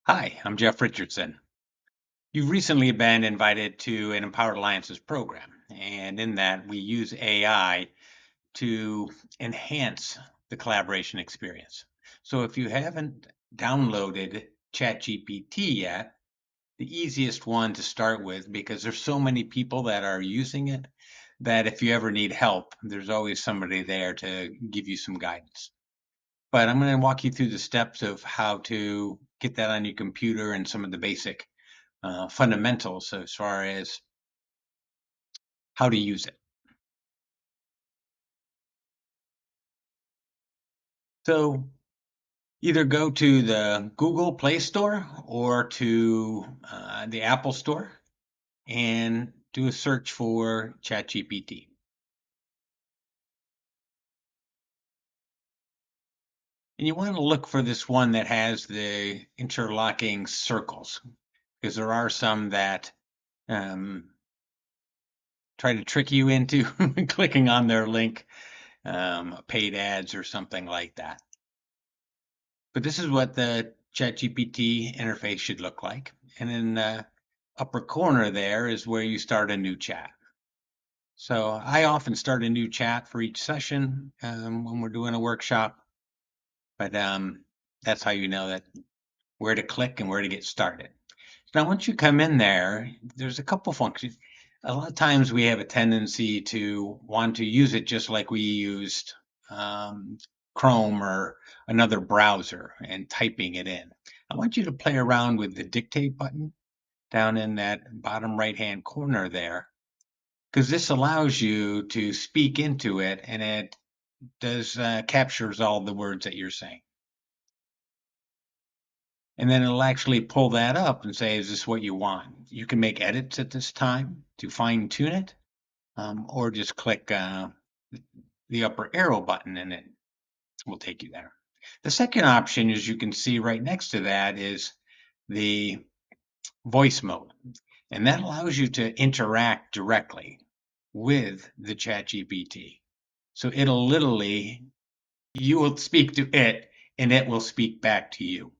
Hi, I'm Jeff Richardson. You've recently been invited to an Empowered Alliances program, and in that, we use AI to enhance the collaboration experience. So, if you haven't downloaded ChatGPT yet, the easiest one to start with, because there's so many people that are using it, that if you ever need help, there's always somebody there to give you some guidance. But I'm going to walk you through the steps of how to get that on your computer and some of the basic fundamentals as far as how to use it. So either go to the Google Play Store or to the Apple Store and do a search for ChatGPT. And you want to look for this one that has the interlocking circles, because there are some that um, try to trick you into clicking on their link, paid ads or something like that. But this is what the ChatGPT interface should look like. And in the upper corner there is where you start a new chat. So I often start a new chat for each session when we're doing a workshop, but that's how you know that where to click and where to get started. Now, once you come in there, there's a couple functions. A lot of times we have a tendency to want to use it just like we used um, Chrome or another browser and typing it in. I want you to play around with the dictate button down in that bottom right-hand corner there, because this allows you to speak into it and it does captures all the words that you're saying. And then it'll actually pull that up and say, is this what you want? You can make edits at this time to fine tune it, or just click the upper arrow button and it will take you there. The second option, as you can see right next to that, is the voice mode. And that allows you to interact directly with the ChatGPT. So it'll literally, you will speak to it and it will speak back to you.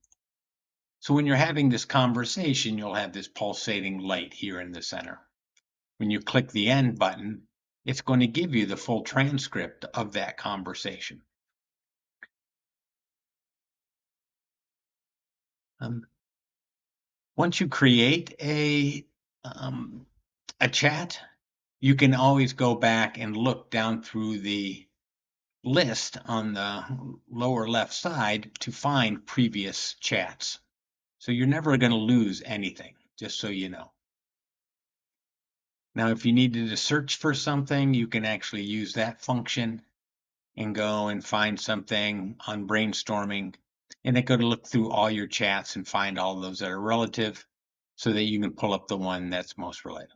So when you're having this conversation, you'll have this pulsating light here in the center. When you click the end button, it's going to give you the full transcript of that conversation. Um, Once you create um, a chat, you can always go back and look down through the list on the lower left side to find previous chats. So you're never going to lose anything, just so you know. Now, if you needed to search for something, you can actually use that function and go and find something on brainstorming, and it go to look through all your chats and find all those that are relative so that you can pull up the one that's most related.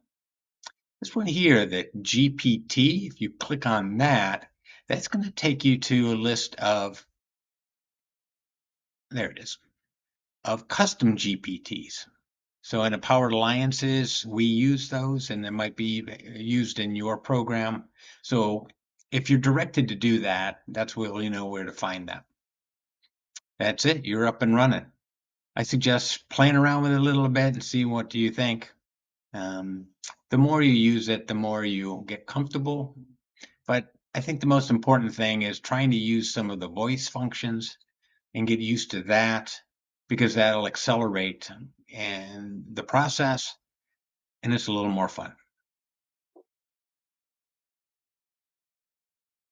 This one here, the GPT, if you click on that, that's going to take you to a list of, there it is, of custom GPTs. So in Empowered Alliances, we use those and they might be used in your program. So if you're directed to do that, that's where you know where to find that. That's it. You're up and running. I suggest playing around with it a little bit and see what do you think. Um, the more you use it, the more you get comfortable. But I think the most important thing is trying to use some of the voice functions and get used to that because that'll accelerate and the process and it's a little more fun.